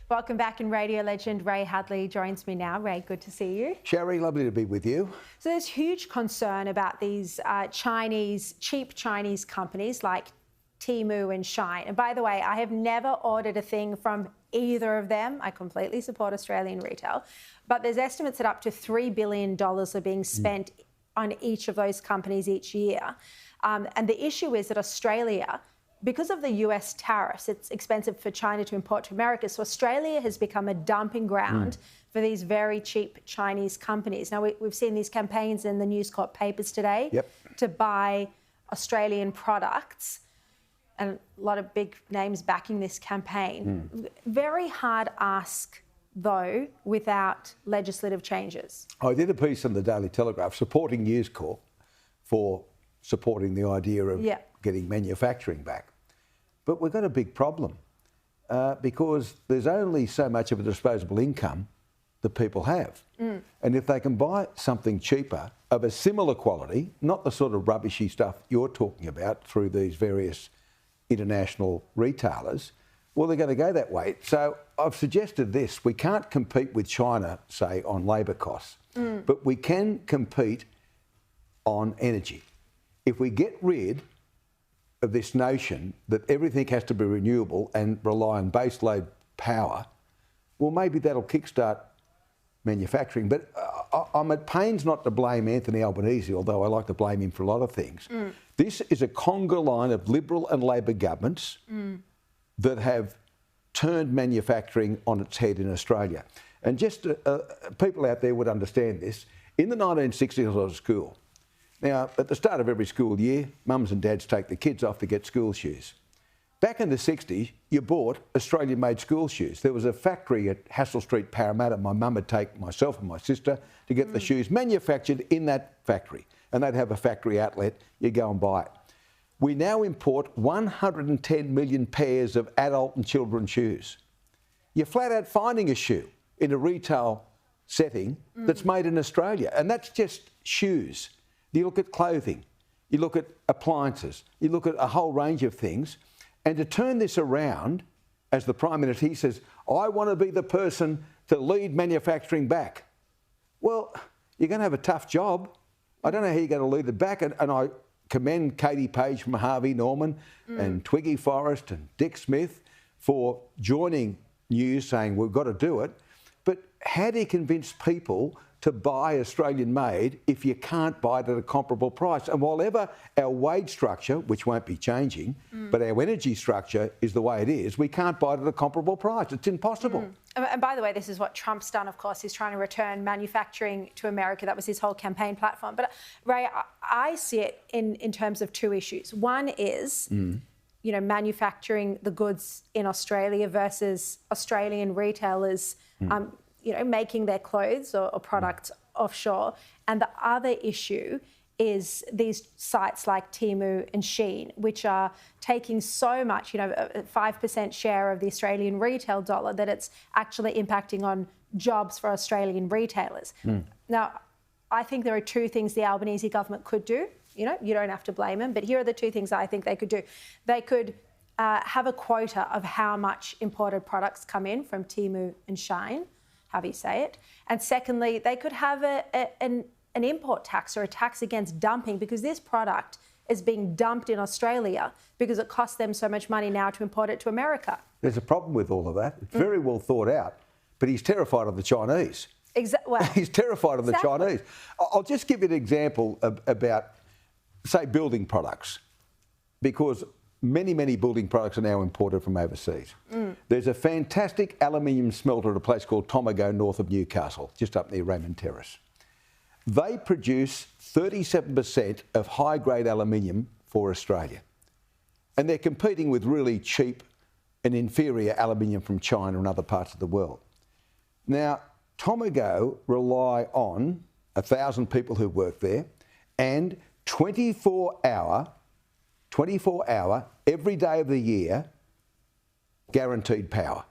Welcome back, and radio legend Ray Hadley joins me now. Ray, good to see you. Sharri, lovely to be with you. So there's huge concern about these cheap Chinese companies like Temu and Shine. And by the way, I have never ordered a thing from either of them. I completely support Australian retail. But there's estimates that up to $3 billion are being spent on each of those companies each year. And the issue is that Australia, because of the US tariffs, it's expensive for China to import to America. So Australia has become a dumping ground for these very cheap Chinese companies. Now, we've seen these campaigns in the News Corp papers today to buy Australian products, and a lot of big names backing this campaign. Very hard ask, though, without legislative changes. I did a piece in the Daily Telegraph supporting News Corp for supporting the idea of getting manufacturing back. But we've got a big problem because there's only so much of a disposable income that people have. And if they can buy something cheaper of a similar quality, not the sort of rubbishy stuff you're talking about through these various international retailers, well, they're going to go that way. So I've suggested this: we can't compete with China, say, on labour costs, but we can compete on energy. If we get rid of this notion that everything has to be renewable and rely on baseload power, well, maybe that'll kickstart manufacturing. But I'm at pains not to blame Anthony Albanese, although I like to blame him for a lot of things. This is a conga line of Liberal and Labor governments that have turned manufacturing on its head in Australia. And just people out there would understand this. In the 1960s, I was at school. Now, at the start of every school year, mums and dads take the kids off to get school shoes. Back in the 60s, you bought Australian-made school shoes. There was a factory at Hassel Street, Parramatta. My mum would take myself and my sister to get the shoes manufactured in that factory. And they'd have a factory outlet. You go and buy it. We now import 110 million pairs of adult and children's shoes. You're flat out finding a shoe in a retail setting that's made in Australia. And that's just shoes. You look at clothing, you look at appliances, you look at a whole range of things. And to turn this around, as the Prime Minister, he says, I want to be the person to lead manufacturing back. Well, you're going to have a tough job. I don't know how you're going to lead it back. And I commend Katie Page from Harvey Norman and Twiggy Forrest and Dick Smith for joining News saying we've got to do it. But how do you convince people to buy Australian-made if you can't buy it at a comparable price? And while ever our wage structure, which won't be changing, but our energy structure is the way it is, we can't buy it at a comparable price. It's impossible. And by the way, this is what Trump's done, of course. He's trying to return manufacturing to America. That was his whole campaign platform. But, Ray, I see it in terms of two issues. One is, you know, manufacturing the goods in Australia versus Australian retailers you know, making their clothes or products offshore. And the other issue is these sites like Temu and Shein, which are taking so much, you know, a 5% share of the Australian retail dollar, that it's actually impacting on jobs for Australian retailers. Now, I think there are two things the Albanese government could do. You know, you don't have to blame them, but here are the two things I think they could do. They could have a quota of how much imported products come in from Temu and Shine, however you say it. And secondly, they could have an import tax or a tax against dumping, because this product is being dumped in Australia because it costs them so much money now to import it to America. There's a problem with all of that. It's very well thought out, but he's terrified of the Chinese. Well, he's terrified of the Chinese. I'll just give you an example about, say, building products, because many building products are now imported from overseas. There's a fantastic aluminium smelter at a place called Tomago north of Newcastle, just up near Raymond Terrace. They produce 37% of high-grade aluminium for Australia. And they're competing with really cheap and inferior aluminium from China and other parts of the world. Now, Tomago rely on 1,000 people who work there and 24-hour, every day of the year, guaranteed power.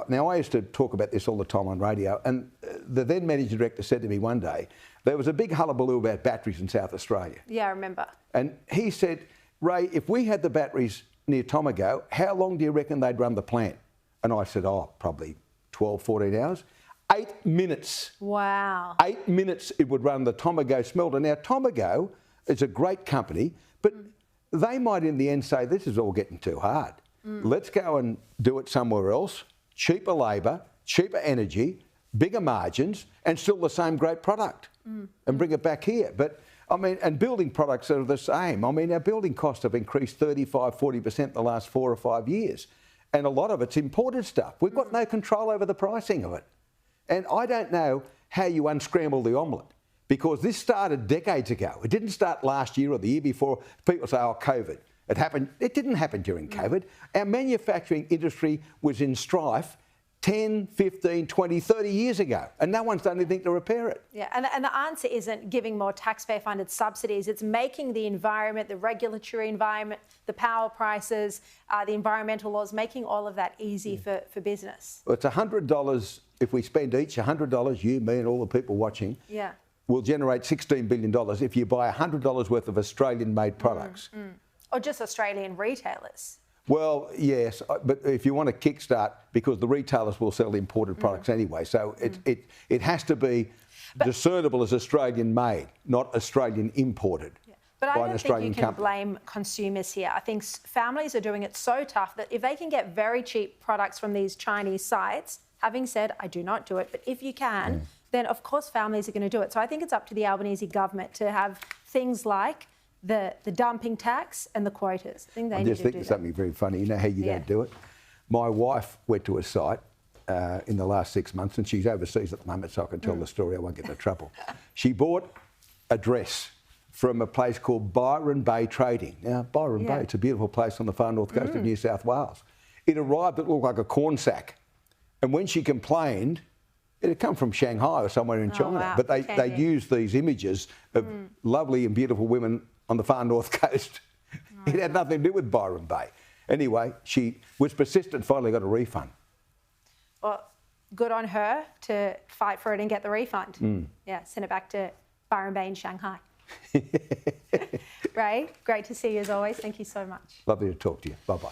Now, I used to talk about this all the time on radio, and the then managing director said to me one day, there was a big hullabaloo about batteries in South Australia. Yeah, I remember. And he said, Ray, if we had the batteries near Tomago, how long do you reckon they'd run the plant? And I said, oh, probably 12, 14 hours. 8 minutes. Wow. 8 minutes it would run the Tomago smelter. Now, Tomago is a great company, but they might in the end say, this is all getting too hard. Let's go and do it somewhere else. Cheaper labour, cheaper energy, bigger margins, and still the same great product. And bring it back here. But, I mean, and building products are the same. I mean, our building costs have increased 35, 40% in the last 4 or 5 years. And a lot of it's imported stuff. We've got no control over the pricing of it. And I don't know how you unscramble the omelette, because this started decades ago. It didn't start last year or the year before. People say, oh, COVID. It happened. It didn't happen during COVID. Our manufacturing industry was in strife 10, 15, 20, 30 years ago, and no one's done anything to repair it. Yeah, and the answer isn't giving more taxpayer-funded subsidies. It's making the environment, the regulatory environment, the power prices, the environmental laws, making all of that easy for business. Well, it's $100. If we spend each $100, you, me and all the people watching, will generate $16 billion if you buy $100 worth of Australian-made products. Or just Australian retailers. Well, yes, but if you want to kickstart, because the retailers will sell imported products anyway, so it has to be discernible as Australian-made, not Australian imported. But I don't think you can blame consumers here. I think families are doing it so tough that if they can get very cheap products from these Chinese sites, having said I do not do it, but if you can, then of course families are going to do it. So I think it's up to the Albanese government to have things like the dumping tax and the quotas. I think they need to do that. I'm just thinking something very funny. You know how you don't do it? My wife went to a site in the last 6 months, and she's overseas at the moment, so I can tell the story. I won't get into trouble. She bought a dress from a place called Byron Bay Trading. Now, Byron Bay, it's a beautiful place on the far north coast of New South Wales. It arrived, it looked like a corn sack. And when she complained, it had come from Shanghai or somewhere in China. Wow. But they used these images of lovely and beautiful women on the far north coast. It had nothing to do with Byron Bay. Anyway, she was persistent, finally got a refund. Well, good on her to fight for it and get the refund. Yeah, send it back to Byron Bay in Shanghai. Ray, great to see you as always. Thank you so much. Lovely to talk to you. Bye-bye.